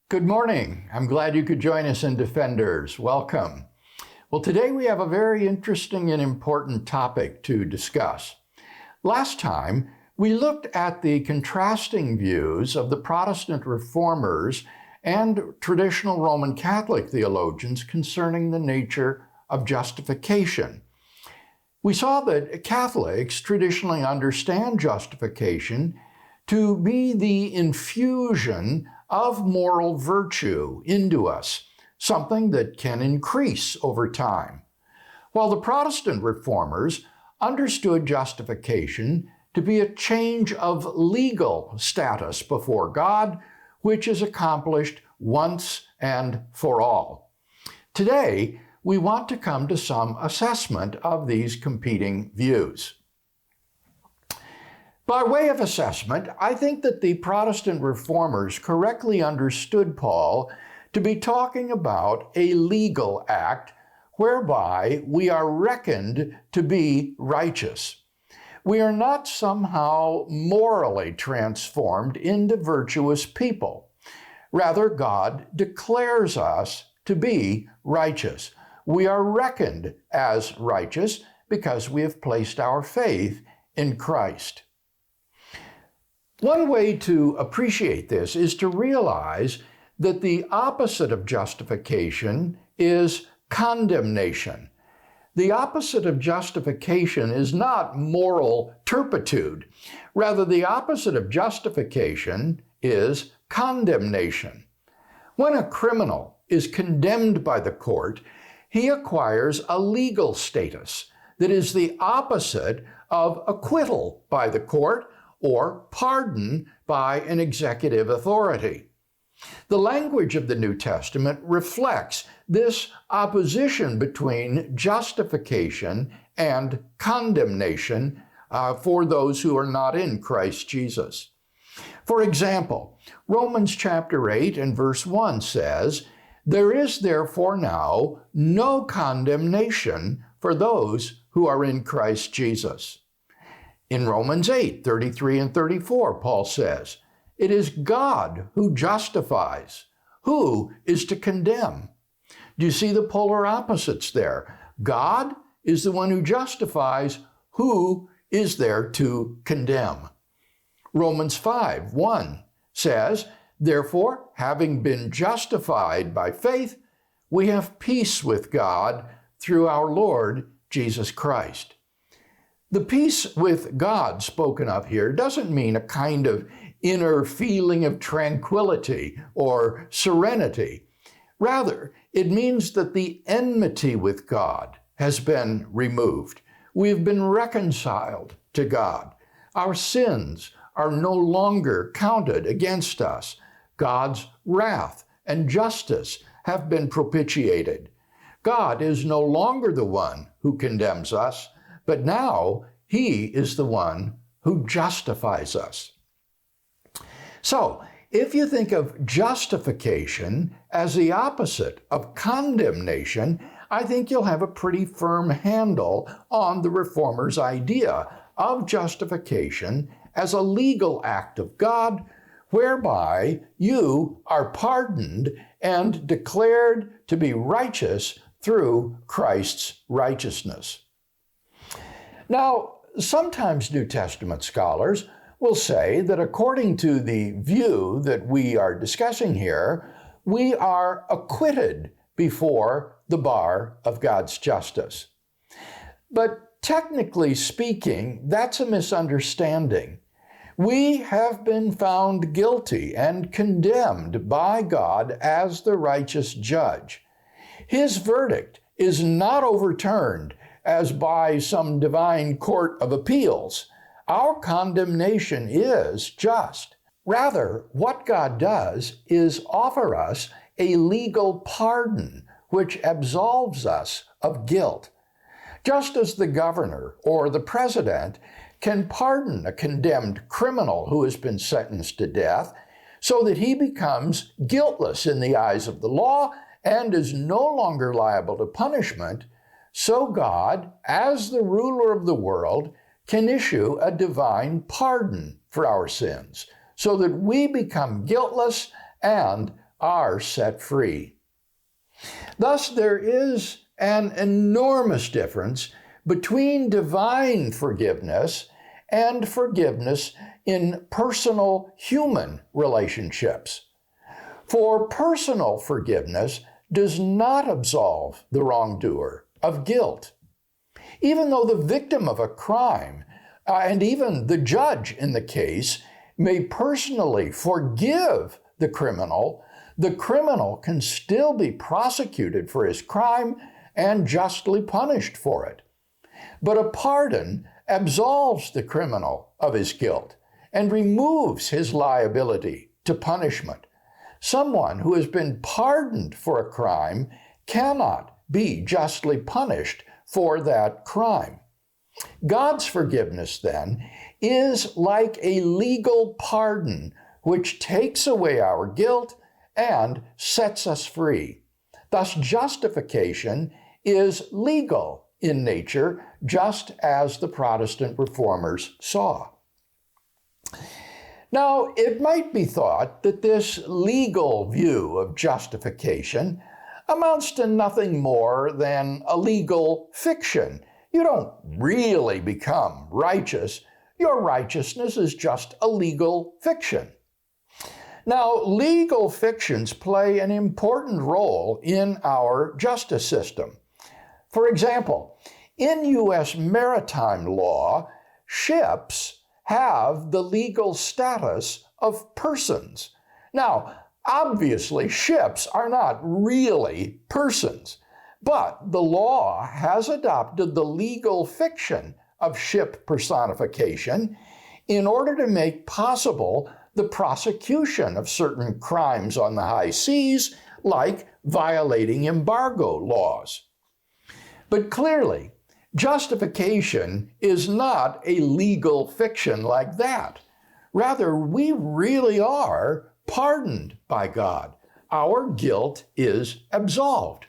Good morning. I'm glad you could join us in Defenders. Welcome. Well, today we have a very interesting and important topic to discuss. Last time, we looked at the contrasting views of the Protestant reformers and traditional Roman Catholic theologians concerning the nature of justification. We saw that Catholics traditionally understand justification to be the infusion of moral virtue into us, something that can increase over time. While the Protestant reformers understood justification to be a change of legal status before God, which is accomplished once and for all. Today, we want to come to some assessment of these competing views. By way of assessment, I think that the Protestant reformers correctly understood Paul to be talking about a legal act whereby we are reckoned to be righteous. We are not somehow morally transformed into virtuous people. Rather, God declares us to be righteous. We are reckoned as righteous because we have placed our faith in Christ. One way to appreciate this is to realize that the opposite of justification is condemnation. The opposite of justification is not moral turpitude. Rather, the opposite of justification is condemnation. When a criminal is condemned by the court, he acquires a legal status that is the opposite of acquittal by the court or pardon by an executive authority. The language of the New Testament reflects this opposition between justification and condemnation for those who are not in Christ Jesus. For example, Romans chapter 8 and verse 1 says, "There is therefore now no condemnation for those who are in Christ Jesus." In Romans 8, 33 and 34, Paul says, "It is God who justifies. Who is to condemn?" Do you see the polar opposites there? God is the one who justifies. Who is there to condemn? Romans 5, 1 says, "Therefore, having been justified by faith, we have peace with God through our Lord Jesus Christ." The peace with God spoken of here doesn't mean a kind of inner feeling of tranquility or serenity. Rather, it means that the enmity with God has been removed. We have been reconciled to God. Our sins are no longer counted against us. God's wrath and justice have been propitiated. God is no longer the one who condemns us, but now He is the one who justifies us. So, if you think of justification as the opposite of condemnation, I think you'll have a pretty firm handle on the Reformers' idea of justification as a legal act of God, whereby you are pardoned and declared to be righteous through Christ's righteousness. Now, sometimes New Testament scholars will say that according to the view that we are discussing here, we are acquitted before the bar of God's justice. But technically speaking, that's a misunderstanding. We have been found guilty and condemned by God as the righteous judge. His verdict is not overturned as by some divine court of appeals. Our condemnation is just. Rather, what God does is offer us a legal pardon which absolves us of guilt. Just as the governor or the president can pardon a condemned criminal who has been sentenced to death so that he becomes guiltless in the eyes of the law and is no longer liable to punishment, so God, as the ruler of the world, can issue a divine pardon for our sins, so that we become guiltless and are set free. Thus, there is an enormous difference between divine forgiveness and forgiveness in personal human relationships. For personal forgiveness does not absolve the wrongdoer of guilt. Even though the victim of a crime and even the judge in the case may personally forgive the criminal can still be prosecuted for his crime and justly punished for it. But a pardon absolves the criminal of his guilt and removes his liability to punishment. Someone who has been pardoned for a crime cannot be justly punished for that crime. God's forgiveness, then, is like a legal pardon which takes away our guilt and sets us free. Thus, justification is legal in nature, just as the Protestant reformers saw. Now, it might be thought that this legal view of justification amounts to nothing more than a legal fiction. You don't really become righteous. Your righteousness is just a legal fiction. Now, legal fictions play an important role in our justice system. For example, in U.S. maritime law, ships have the legal status of persons. Now, obviously, ships are not really persons, but the law has adopted the legal fiction of ship personification in order to make possible the prosecution of certain crimes on the high seas, like violating embargo laws. But clearly, justification is not a legal fiction like that. Rather, we really are pardoned by God. Our guilt is absolved.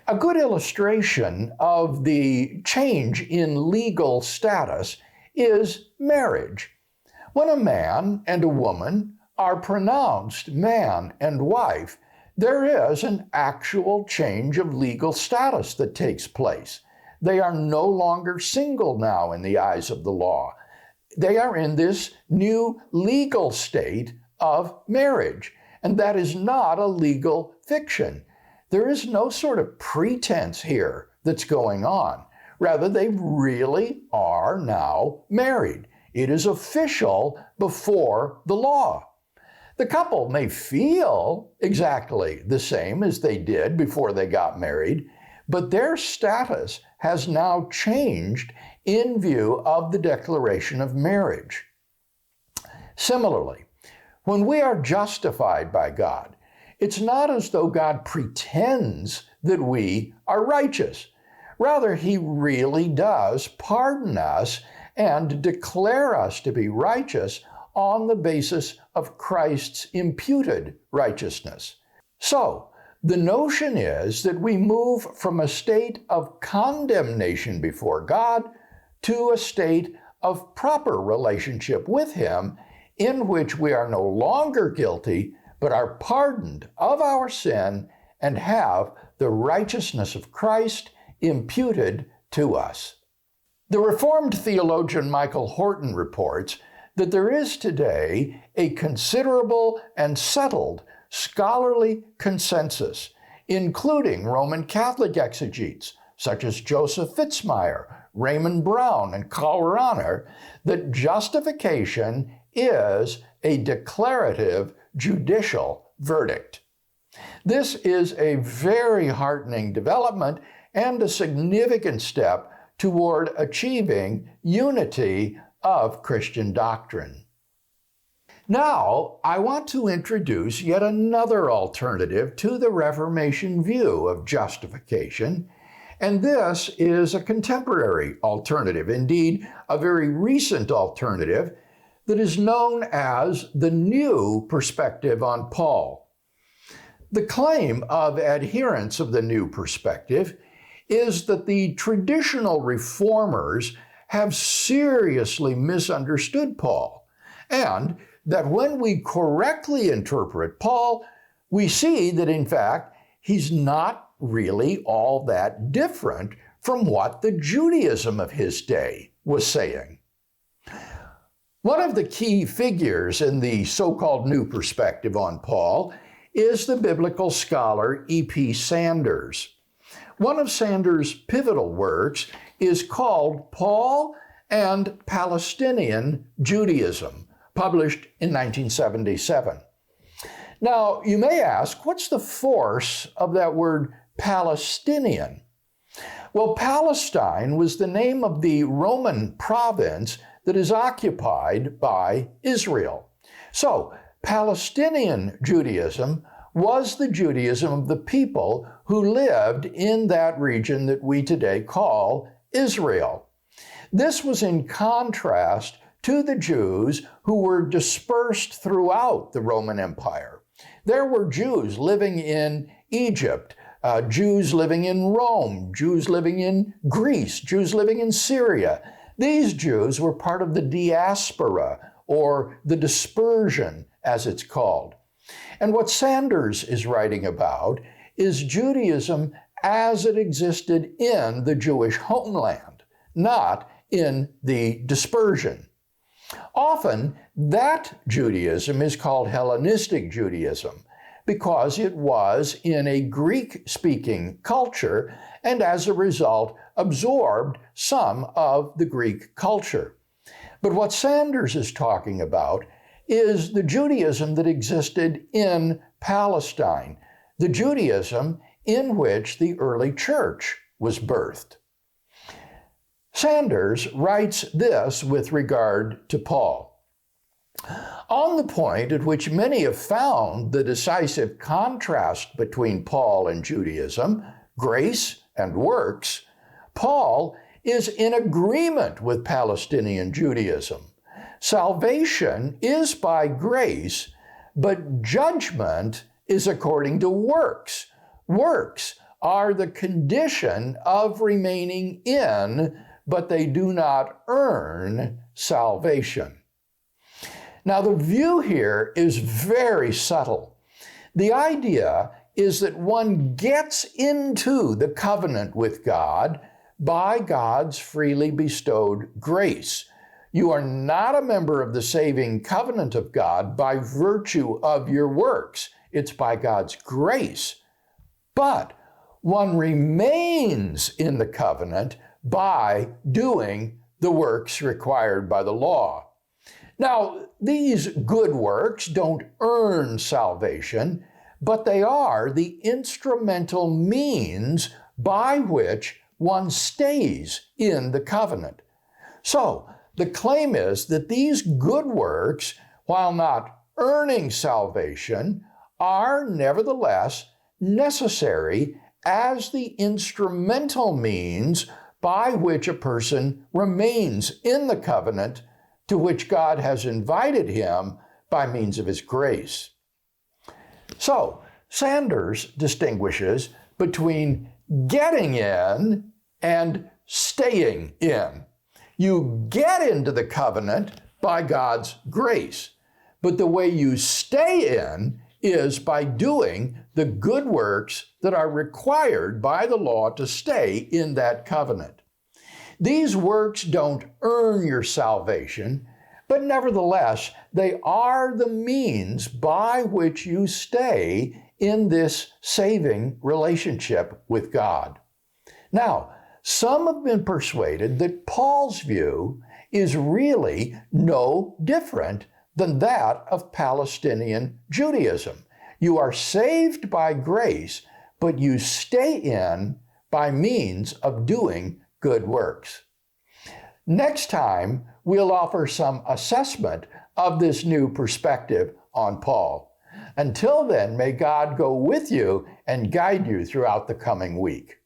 A good illustration of the change in legal status is marriage. When a man and a woman are pronounced man and wife, there is an actual change of legal status that takes place. They are no longer single now in the eyes of the law. They are in this new legal state of marriage, and that is not a legal fiction. There is no sort of pretense here that's going on. Rather, they really are now married. It is official before the law. The couple may feel exactly the same as they did before they got married, but their status has now changed in view of the declaration of marriage. Similarly, when we are justified by God, it's not as though God pretends that we are righteous. Rather, He really does pardon us and declare us to be righteous on the basis of Christ's imputed righteousness. So, the notion is that we move from a state of condemnation before God to a state of proper relationship with Him, in which we are no longer guilty, but are pardoned of our sin and have the righteousness of Christ imputed to us. The Reformed theologian Michael Horton reports that there is today a considerable and settled scholarly consensus, including Roman Catholic exegetes such as Joseph Fitzmyer, Raymond Brown, and Karl Rahner, that justification is a declarative judicial verdict. This is a very heartening development and a significant step toward achieving unity of Christian doctrine. Now, I want to introduce yet another alternative to the Reformation view of justification, and this is a contemporary alternative, indeed, a very recent alternative that is known as the new perspective on Paul. The claim of adherents of the new perspective is that the traditional reformers have seriously misunderstood Paul, and that when we correctly interpret Paul, we see that in fact, he's not really all that different from what the Judaism of his day was saying. One of the key figures in the so-called new perspective on Paul is the biblical scholar E.P. Sanders. One of Sanders' pivotal works is called Paul and Palestinian Judaism, published in 1977. Now, you may ask, what's the force of that word Palestinian? Well, Palestine was the name of the Roman province that is occupied by Israel. So, Palestinian Judaism was the Judaism of the people who lived in that region that we today call Israel. This was in contrast to the Jews who were dispersed throughout the Roman Empire. There were Jews living in Egypt, Jews living in Rome, Jews living in Greece, Jews living in Syria. These Jews were part of the diaspora, or the dispersion, as it's called. And what Sanders is writing about is Judaism as it existed in the Jewish homeland, not in the dispersion. Often, that Judaism is called Hellenistic Judaism because it was in a Greek-speaking culture and as a result absorbed some of the Greek culture. But what Sanders is talking about is the Judaism that existed in Palestine, the Judaism in which the early church was birthed. Sanders writes this with regard to Paul. On the point at which many have found the decisive contrast between Paul and Judaism, grace and works, Paul is in agreement with Palestinian Judaism. Salvation is by grace, but judgment is according to works. Works are the condition of remaining in, but they do not earn salvation. Now, the view here is very subtle. The idea is that one gets into the covenant with God by God's freely bestowed grace. You are not a member of the saving covenant of God by virtue of your works. It's by God's grace. But one remains in the covenant by doing the works required by the law. Now, these good works don't earn salvation, but they are the instrumental means by which one stays in the covenant. So, the claim is that these good works, while not earning salvation, are nevertheless necessary as the instrumental means by which a person remains in the covenant to which God has invited him by means of his grace. So, Sanders distinguishes between getting in and staying in. You get into the covenant by God's grace, but the way you stay in is by doing the good works that are required by the law to stay in that covenant. These works don't earn your salvation, but nevertheless, they are the means by which you stay in this saving relationship with God. Now, some have been persuaded that Paul's view is really no different than that of Palestinian Judaism. You are saved by grace, but you stay in by means of doing good works. Next time, we'll offer some assessment of this new perspective on Paul. Until then, may God go with you and guide you throughout the coming week.